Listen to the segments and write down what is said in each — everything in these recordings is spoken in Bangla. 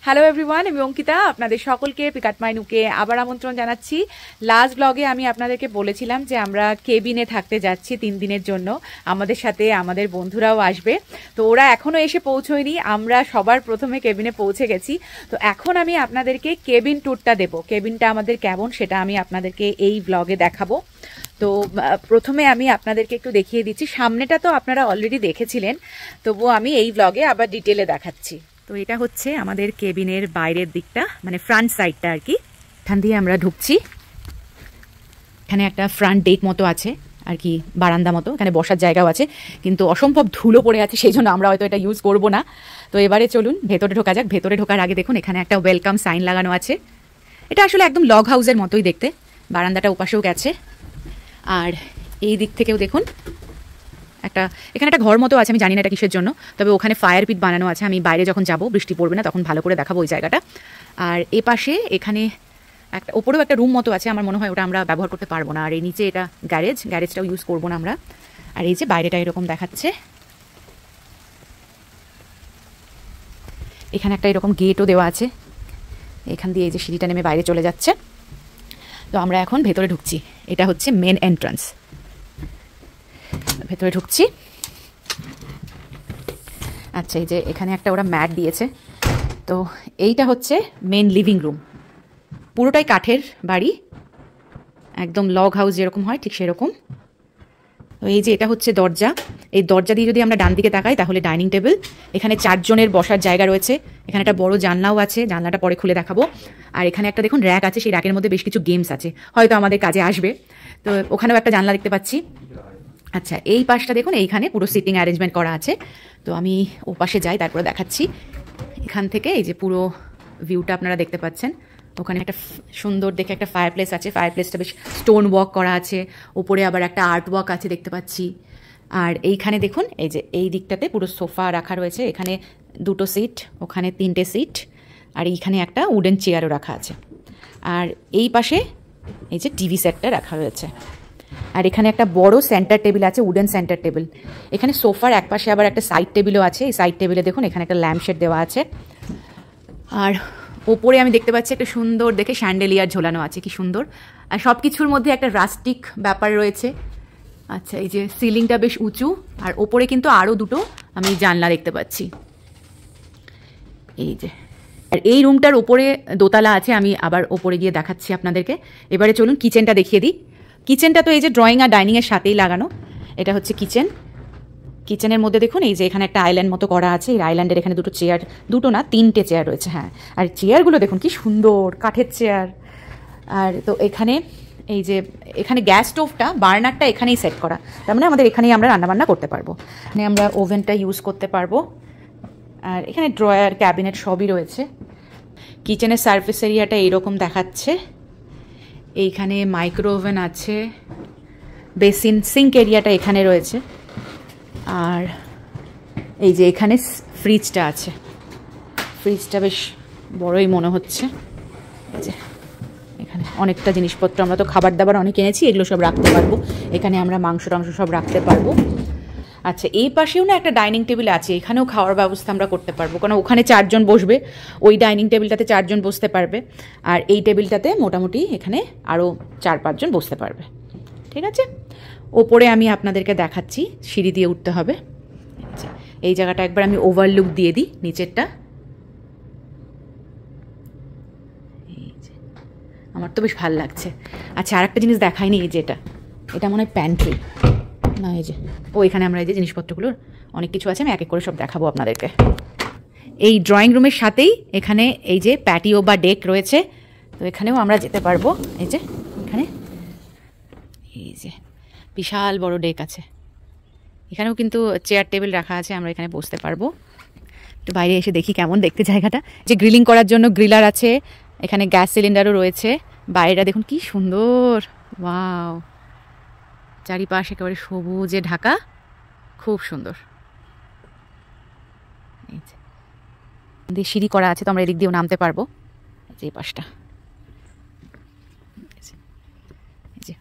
হ্যালো এভরিওয়ান, আমি অঙ্কিতা আপনাদের সকলকে পিক মাই নুকে আবার আমন্ত্রণ জানাচ্ছি। লাস্ট ব্লগে আমি আপনাদেরকে বলেছিলাম যে আমরা কেবিনে থাকতে যাচ্ছি 3 দিনের জন্য। আমাদের সাথে আমাদের বন্ধুরাও আসবে। তো ওরা এখনও এসে পৌঁছয়নি, আমরা সবার প্রথমে কেবিনে পৌঁছে গেছি। তো এখন আমি আপনাদেরকে কেবিন ট্যুরটা দেবো। কেবিনটা আমাদের কেমন সেটা আমি আপনাদেরকে এই ব্লগে দেখাবো। তো প্রথমে আমি আপনাদেরকে একটু দেখিয়ে দিচ্ছি। সামনেটা তো আপনারা অলরেডি দেখেছিলেন, তবুও আমি এই ব্লগে আবার ডিটেলে দেখাচ্ছি। তো এটা হচ্ছে আমাদের কেবিনের বাইরের দিকটা, মানে ফ্রন্ট সাইডটা আর কি। এখান দিয়ে আমরা ঢুকছি। এখানে একটা ফ্রন্ট ডেক মতো আছে আর কি, বারান্দা মতো, এখানে বসার জায়গাও আছে, কিন্তু অসম্ভব ধুলো পড়ে আছে, সেই জন্য আমরা হয়তো এটা ইউজ করব না। তো এবারে চলুন ভেতরে ঢোকা যাক। ভেতরে ঢোকার আগে দেখুন এখানে একটা ওয়েলকাম সাইন লাগানো আছে। এটা আসলে একদম লগ হাউসের মতোই দেখতে। বারান্দাটা ওপাশেও গেছে, আর এই দিক থেকেও দেখুন এখানে একটা ঘর মতো আছে, আমি জানি না এটা কিসের জন্য, তবে ওখানে ফায়ার পিট বানানো আছে। আমি বাইরে যখন যাব, বৃষ্টি পড়বে না, তখন ভালো করে দেখাবো ওই জায়গাটা। আর এ পাশে এখানে একটা ওপরেও একটা রুম মতো আছে, আমার মনে হয় ওটা আমরা ব্যবহার করতে পারবো না। আর এই নিচে এটা গ্যারেজটাও ইউজ করবো না আমরা। আর এই যে বাইরেটা এরকম দেখাচ্ছে, এখানে একটা এরকম গেটও দেওয়া আছে। এখান দিয়ে এই যে সিঁড়িটা নেমে বাইরে চলে যাচ্ছে। তো আমরা এখন ভেতরে ঢুকছি। এটা হচ্ছে মেন এন্ট্রান্স। ভেতরে ঢুকছি। আচ্ছা, এই যে এখানে একটা ওরা ম্যাট দিয়েছে। তো এইটা হচ্ছে মেন লিভিং রুম। পুরোটাই কাঠের বাড়ি, একদম লগ হাউস যেরকম হয় ঠিক সেরকম। তো এই যে এটা হচ্ছে দরজা। এই দরজা দিয়ে যদি আমরা ডান দিকে তাকাই তাহলে ডাইনিং টেবিল। এখানে 4 জনের বসার জায়গা রয়েছে। এখানে একটা বড় জানলাও আছে, জানলাটা পরে খুলে দেখাবো। আর এখানে একটা দেখুন র্যাক আছে, সেই র্যাকের মধ্যে বেশ কিছু গেমস আছে, হয়তো আমাদের কাজে আসবে। তো ওখানেও একটা জানলা দেখতে পাচ্ছি। আচ্ছা, এই পাশটা দেখুন, এইখানে পুরো সিটিং অ্যারেঞ্জমেন্ট করা আছে। তো আমি ও পাশে যাই, তারপরে দেখাচ্ছি। এখান থেকে এই যে পুরো ভিউটা আপনারা দেখতে পাচ্ছেন। ওখানে একটা সুন্দর দেখে একটা ফায়ার প্লেস আছে। ফায়ার প্লেসটা বেশ স্টোন ওয়ার্ক করা আছে, ওপরে আবার একটা আর্ট ওয়ার্ক আছে দেখতে পাচ্ছি। আর এইখানে দেখুন এই যে এই দিকটাতে পুরো সোফা রাখা রয়েছে। এখানে 2টো সিট, ওখানে 3টে সিট, আর এইখানে একটা উডেন চেয়ারও রাখা আছে। আর এই পাশে এই যে টিভি সেটটা রাখা রয়েছে। আর এখানে একটা বড় সেন্টার টেবিল আছে, উডেন সেন্টার টেবিল। এখানে সোফার এক পাশে আবার একটা সাইড টেবিলও আছে। এই সাইড টেবিলে দেখুন এখানে একটা ল্যাম্প শেড দেওয়া আছে। আর ওপরে আমি দেখতে পাচ্ছি একটা সুন্দর দেখে শ্যান্ডেলিয়ার ঝোলানো আছে, কি সুন্দর। আর সব কিছুর মধ্যে একটা রাস্টিক ব্যাপার রয়েছে। আচ্ছা, এই যে সিলিংটা বেশ উঁচু, আর ওপরে কিন্তু আরও 2টো আমি জানলা দেখতে পাচ্ছি। এই যে, আর এই রুমটার ওপরে দোতলা আছে, আমি আবার ওপরে গিয়ে দেখাচ্ছি আপনাদেরকে। এবারে চলুন কিচেনটা দেখিয়ে দিই। কিচেনটা তো এই যে ড্রয়িং আর ডাইনিংয়ের সাথেই লাগানো। এটা হচ্ছে কিচেন। কিচেনের মধ্যে দেখুন এই যে এখানে একটা আইল্যান্ড মতো করা আছে। এই আইল্যান্ডের এখানে 2টো চেয়ার, 2টো না 3টে চেয়ার রয়েছে, হ্যাঁ। আর চেয়ারগুলো দেখুন কি সুন্দর, কাঠের চেয়ার। আর তো এখানে এই যে এখানে গ্যাস স্টোভটা, বার্নারটা এখানেই সেট করা, তার মানে আমাদের এখানেই আমরা রান্নাবান্না করতে পারবো। মানে আমরা ওভেনটা ইউজ করতে পারবো। আর এখানে ড্রয়ার, ক্যাবিনেট সবই রয়েছে। কিচেনের সারফেস এরিয়াটা এইরকম দেখাচ্ছে। এইখানে মাইক্রো ওভেন আছে, বেসিন, সিঙ্ক এরিয়াটা এখানে রয়েছে। আর এই যে এখানে ফ্রিজটা আছে। ফ্রিজটা বেশ বড়ই মনে হচ্ছে। এই যে এখানে অনেকটা জিনিসপত্র, আমরা তো খাবার দাবার অনেক এনেছি, এগুলো সব রাখতে পারবো। এখানে আমরা মাংস টাংস সব রাখতে পারবো। আচ্ছা, এই পাশেও না একটা ডাইনিং টেবিল আছে, এখানেও খাওয়ার ব্যবস্থা আমরা করতে পারবো, কারণ ওখানে 4 জন বসবে। ওই ডাইনিং টেবিলটাতে 4 জন বসতে পারবে, আর এই টেবিলটাতে মোটামুটি এখানে আরও 4-5 জন বসতে পারবে। ঠিক আছে, ওপরে আমি আপনাদেরকে দেখাচ্ছি, সিঁড়ি দিয়ে উঠতে হবে। এই জায়গাটা একবার আমি ওভারলুক দিয়ে দিই নিচেরটা। আমার তো বেশ ভালো লাগছে। আচ্ছা, আর একটা জিনিস দেখাইনি, এই যে এটা মনে হয় প্যান্ট্রি না, এই যে এখানে আমরা এই যে জিনিসপত্রগুলোর অনেক কিছু আছে, আমি এক এক করে সব দেখাবো আপনাদেরকে। এই ড্রয়িং রুমের সাথেই এখানে এই যে প্যাটিও বা ডেক রয়েছে, তো এখানেও আমরা যেতে পারবো। এই যে এখানে এই যে বিশাল বড় ডেক আছে, এখানেও কিন্তু চেয়ার টেবিল রাখা আছে, আমরা এখানে বসতে পারবো। একটু বাইরে এসে দেখি কেমন দেখতে জায়গাটা। যে গ্রিলিং করার জন্য গ্রিলার আছে, এখানে গ্যাস সিলিন্ডারও রয়েছে। বাইরেটা দেখুন কি সুন্দর, ওয়াও, চারিপাশ একেবারে সবুজে ঢাকা, খুব সুন্দর। এই যে সিঁড়ি করা আছে, তো আমরা এদিক দিয়েও নামতে পারবো। যে পাশটা,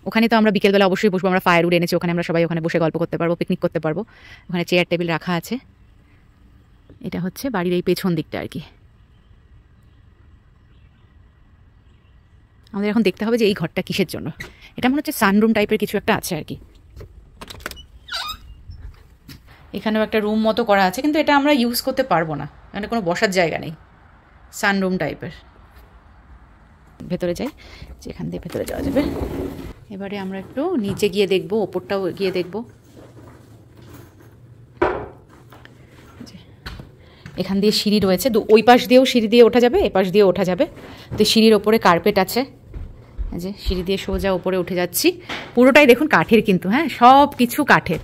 ওখানে তো আমরা বিকেলবেলা অবশ্যই বসবো, আমরা ফায়ারউড এনেছি, ওখানে আমরা সবাই ওখানে বসে গল্প করতে পারবো, পিকনিক করতে পারবো। ওখানে চেয়ার টেবিল রাখা আছে। এটা হচ্ছে বাড়ির এই পেছন দিকটা আর কি। আমাদের এখন দেখতে হবে যে এই ঘরটা কিসের জন্য। এটা মনে হচ্ছে সানরুম টাইপের কিছু একটা আছে আর কি। এখানেও একটা রুম মতো করা আছে, কিন্তু এটা আমরা ইউজ করতে পারবো না, এখানে কোনো বসার জায়গা নেই। সানরুম টাইপের। ভেতরে যাই, যেখান দিয়ে ভেতরে যাওয়া যাবে। এবারে আমরা একটু নিচে গিয়ে দেখবো, ওপরটাও গিয়ে দেখবো। এখান দিয়ে সিঁড়ি রয়েছে, ওই পাশ দিয়েও সিঁড়ি দিয়ে ওঠা যাবে, এ পাশ দিয়েও ওঠা যাবে। তো সিঁড়ির ওপরে কার্পেট আছে, যে সিঁড়ি দিয়ে সোজা ওপরে উঠে যাচ্ছি। পুরোটাই দেখুন কাঠের কিন্তু, হ্যাঁ সব কিছু কাঠের,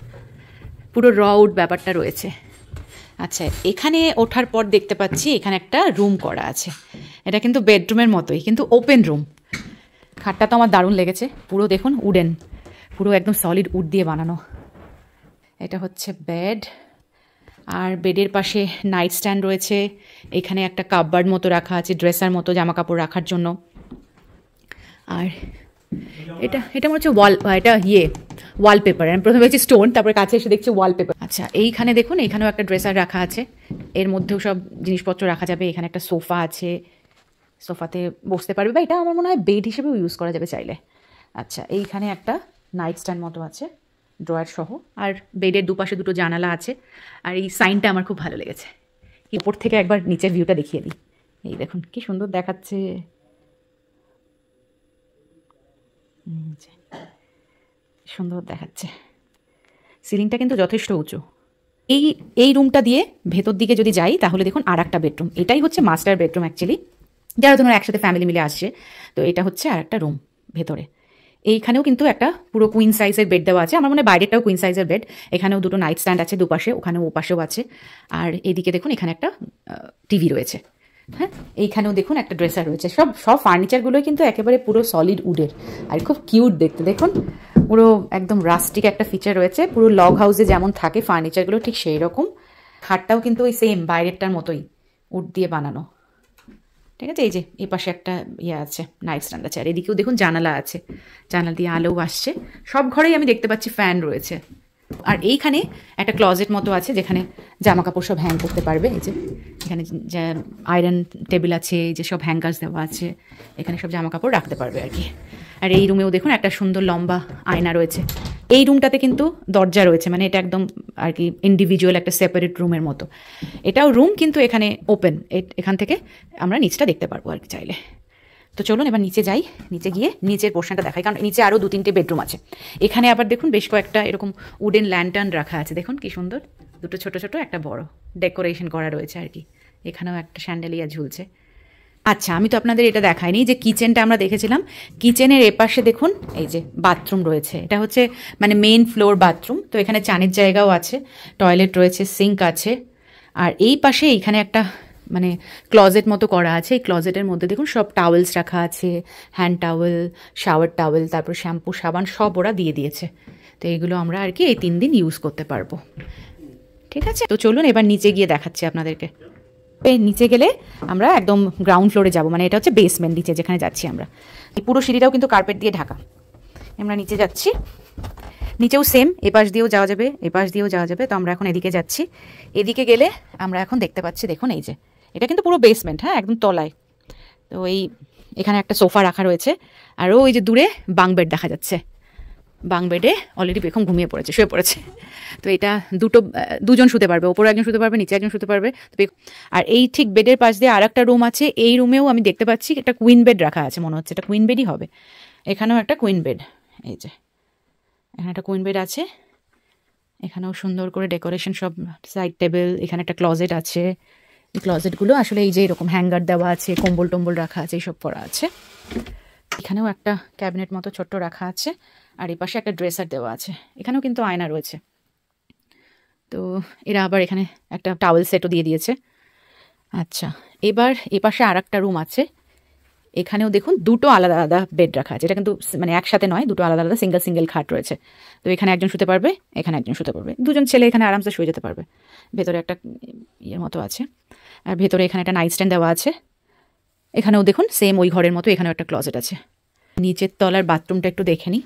পুরো রউড ব্যাপারটা রয়েছে। আচ্ছা, এখানে ওঠার পর দেখতে পাচ্ছি এখানে একটা রুম করা আছে। এটা কিন্তু বেডরুমের মতোই, কিন্তু ওপেন রুম। খাটটা তো আমার দারুণ লেগেছে, পুরো দেখুন উডেন, পুরো একদম সলিড উড দিয়ে বানানো। এটা হচ্ছে বেড, আর বেডের পাশে নাইট স্ট্যান্ড রয়েছে। এখানে একটা কাপবার্ড মতো রাখা আছে, ড্রেসার মতো জামা কাপড় রাখার জন্য। আর এটা এটা মনে হচ্ছে এটা ওয়ালপেপার। আমি প্রথমে দেখছি স্টোন, তারপরে কাছে এসে দেখছি ওয়ালপেপার। আচ্ছা, এইখানে দেখুন এখানেও একটা ড্রেসার রাখা আছে, এর মধ্যেও সব জিনিসপত্র রাখা যাবে। এখানে একটা সোফা আছে, সোফাতে বসতে পারবে, বা এটা আমার মনে হয় বেড হিসেবেও ইউজ করা যাবে চাইলে। আচ্ছা, এইখানে একটা নাইট স্ট্যান্ড মতো আছে ড্রয়ার সহ, আর বেডের দুপাশে দুটো জানালা আছে। আর এই সাইনটা আমার খুব ভালো লেগেছে। উপর থেকে একবার নিচের ভিউটা দেখিয়ে দিই। এই দেখুন কি সুন্দর দেখাচ্ছে, সুন্দর দেখাচ্ছে। সিলিংটা কিন্তু যথেষ্ট উঁচু। এই রুমটা দিয়ে ভেতর দিকে যদি যাই তাহলে দেখুন আর একটা বেডরুম। এটাই হচ্ছে মাস্টার বেডরুম অ্যাকচুয়ালি, যারা ধরুন একসাথে ফ্যামিলি মিলে আসছে। তো এটা হচ্ছে আর একটা রুম ভেতরে। এইখানেও কিন্তু একটা পুরো কুইন সাইজের বেড দেওয়া আছে। আমার মনে হয় বাইরেটাও কুইন সাইজের বেড। এখানেও দুটো নাইট স্ট্যান্ড আছে দুপাশে, ওখানেও ওপাশেও আছে। আর এইদিকে দেখুন এখানে একটা টিভি রয়েছে। হ্যাঁ, এইখানেও দেখুন একটা ড্রেসার রয়েছে। সব ফার্নিচারগুলোই কিন্তু একেবারে পুরো সলিড উডের, আর খুব কিউট দেখতে। দেখুন পুরো একদম রাস্টিক একটা ফিচার রয়েছে, পুরো লগ হাউসে যেমন থাকে ফার্নিচারগুলো ঠিক সেই রকম। খাটটাও কিন্তু ওই সেম বাইরেরটার মতোই উড দিয়ে বানানো। ঠিক আছে, এই যে এই পাশে একটা আছে, নাইট স্ট্যান্ড আছে। আর এদিকেও দেখুন জানালা আছে, জানালা দিয়ে আলোও আসছে। সব ঘরেই আমি দেখতে পাচ্ছি ফ্যান রয়েছে। আর এইখানে একটা ক্লজেট মতো আছে, যেখানে জামা কাপড় সব হ্যাং করতে পারবে। এই যে এখানে যে আয়রন টেবিল আছে, যে সব হ্যাঙ্গার্স দেওয়া আছে, এখানে সব জামা কাপড় রাখতে পারবে আর কি। আর এই রুমেও দেখুন একটা সুন্দর লম্বা আয়না রয়েছে। এই রুমটাতে কিন্তু দরজা রয়েছে, মানে এটা একদম আর কি ইন্ডিভিজুয়াল একটা সেপারেট রুমের মতো। এটাও রুম, কিন্তু এখানে ওপেন, এখান থেকে আমরা নিচটা দেখতে পারবো আর কি চাইলে। তো চলুন এবার নিচে যাই, নিচে গিয়ে নিচের পোর্শনটা দেখাই, কারণ নিচে আরও 2-3টে বেডরুম আছে। এখানে আবার দেখুন বেশ কয়েকটা এরকম উডেন ল্যান্টার্ন রাখা আছে, দেখুন কি সুন্দর, দুটো ছোট ছোট একটা বড় ডেকোরেশন করা রয়েছে আর কি। এখানেও একটা স্যান্ডেলিয়া ঝুলছে। আচ্ছা, আমি তো আপনাদের এটা দেখাইনি যে কিচেনটা আমরা দেখেছিলাম। কিচেনের এপাশে দেখুন এই যে বাথরুম রয়েছে, এটা হচ্ছে মানে মেন ফ্লোর বাথরুম। তো এখানে চানের জায়গাও আছে, টয়লেট রয়েছে, সিঙ্ক আছে। আর এই পাশে এইখানে একটা মানে ক্লজেট মতো করা আছে। এই ক্লজেটের মধ্যে দেখুন সব টাওয়েলস রাখা আছে, হ্যান্ড টাওয়েল, শাওয়ার টাওয়েল, তারপর শ্যাম্পু সাবান সব ওরা দিয়ে দিয়েছে। তো এইগুলো আমরা আর কি এই 3 দিন ইউজ করতে পারবো। ঠিক আছে, তো চলুন এবার নিচে গিয়ে দেখাচ্ছি আপনাদেরকে। নিচে গেলে আমরা একদম গ্রাউন্ড ফ্লোরে যাব, মানে এটা হচ্ছে বেসমেন্ট নিচে যেখানে যাচ্ছি আমরা। এই পুরো সিঁড়িটাও কিন্তু কার্পেট দিয়ে ঢাকা। আমরা নিচে যাচ্ছি, নিচেও সেম, এপাশ দিয়েও যাওয়া যাবে, এপাশ দিয়েও যাওয়া যাবে। তো আমরা এখন এদিকে যাচ্ছি। এদিকে গেলে আমরা এখন দেখতে পাচ্ছি, দেখুন এই যে এটা কিন্তু পুরো বেসমেন্ট, হ্যাঁ একদম তলায়। তো এখানে একটা সোফা রাখা রয়েছে, আর ওই যে দূরে বাং বেড দেখা যাচ্ছে। বাং বেডে অলরেডি বেগম ঘুমিয়ে পড়েছে, শুয়ে পড়েছে। তো এটা দুজন শুতে পারবে, ওপরে একজন শুতে পারবে, নিচে একজন শুতে পারবে। আর এই ঠিক বেডের পাশ দিয়ে আর একটা রুম আছে। এই রুমেও আমি দেখতে পাচ্ছি একটা কুইন বেড রাখা আছে, মনে হচ্ছে এটা কুইন বেডই হবে। এখানেও একটা কুইন বেড, এই যে এখানে একটা কুইন বেড আছে। এখানেও সুন্দর করে ডেকোরেশন, সব সাইড টেবিল। এখানে একটা ক্লজেট আছে। এই ক্লজেটগুলো আসলে এই যে এরকম হ্যাঙ্গার দেওয়া আছে, কম্বল টম্বল রাখা আছে, এইসব করা আছে। এখানেও একটা ক্যাবিনেট মতো ছোট্ট রাখা আছে, আর এই পাশে একটা ড্রেসার দেওয়া আছে। এখানেও কিন্তু আয়না রয়েছে। তো এরা আবার এখানে একটা টাওয়েল সেটও দিয়ে দিয়েছে। আচ্ছা, এবার এ পাশে আর একটা রুম আছে। এখানেও দেখুন দুটো আলাদা আলাদা বেড রাখা আছে। এটা কিন্তু মানে একসাথে নয়, দুটো আলাদা আলাদা সিঙ্গেল সিঙ্গেল খাট রয়েছে। তো এখানে একজন শুতে পারবে, এখানে একজন শুতে পারবে, দুজন ছেলে এখানে আরামসে শুয়ে যেতে পারবে। ভেতরে একটা ইয়ের মতো আছে, আর ভেতরে এখানে একটা নাইট স্ট্যান্ড দেওয়া আছে। এখানেও দেখুন সেম ওই ঘরের মতো এখানেও একটা ক্লজেট আছে। নিচের তলার বাথরুমটা একটু দেখে নিই।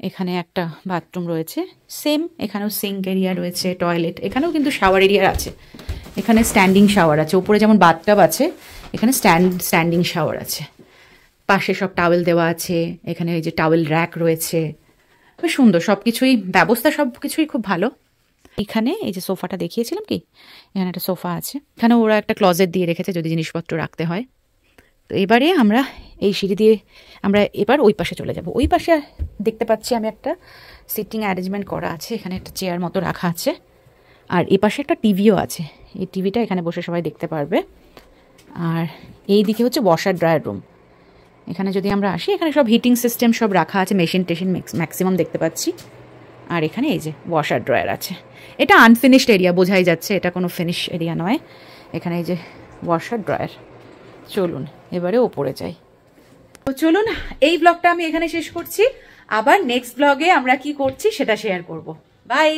এখানে একটা বাথরুম রয়েছে সেম, এখানেও সিঙ্ক এরিয়া রয়েছে, টয়লেট। এখানেও কিন্তু শাওয়ার এরিয়া আছে। এখানে স্ট্যান্ডিং শাওয়ার আছে, উপরে যেমন বাথটাব আছে, এখানে স্ট্যান্ডিং শাওয়ার আছে। পাশে সব টাওয়েল দেওয়া আছে, এখানে এই যে টাওয়েল র্যাক রয়েছে, বেশ সুন্দর সব কিছুই, ব্যবস্থা সব কিছুই খুব ভালো। এখানে এই যে সোফাটা দেখিয়েছিলাম কি, এখানে একটা সোফা আছে, এখানে ওরা একটা ক্লজেট দিয়ে রেখেছে যদি জিনিসপত্র রাখতে হয়। তো এবারে আমরা এই সিঁড়ি দিয়ে আমরা এবার ওই পাশে চলে যাব। ওই পাশে দেখতে পাচ্ছি আমি একটা সিটিং অ্যারেঞ্জমেন্ট করা আছে, এখানে একটা চেয়ার মতো রাখা আছে, আর এ পাশে একটা টিভিও আছে, এই টিভিটা এখানে বসে সবাই দেখতে পারবে। আর এই দিকে হচ্ছে ওয়াশার ড্রায়ার রুম, এখানে যদি আমরা আসি এখানে সব হিটিং সিস্টেম সব রাখা আছে, মেশিন টেশিন ম্যাক্সিমাম দেখতে পাচ্ছি। আর এখানে এই যে ওয়াশার ড্রায়ার আছে, এটা আনফিনিশড এরিয়া, বোঝাই যাচ্ছে এটা কোনো ফিনিশ এরিয়া নয়। এখানে এই যে ওয়াশার ড্রায়ার। চলুন এবারে ওপরে যাই। তো চলুন এই ব্লগটা আমি এখানে শেষ করছি, আবার নেক্সট ব্লগে আমরা কি করছি সেটা শেয়ার করব। বাই।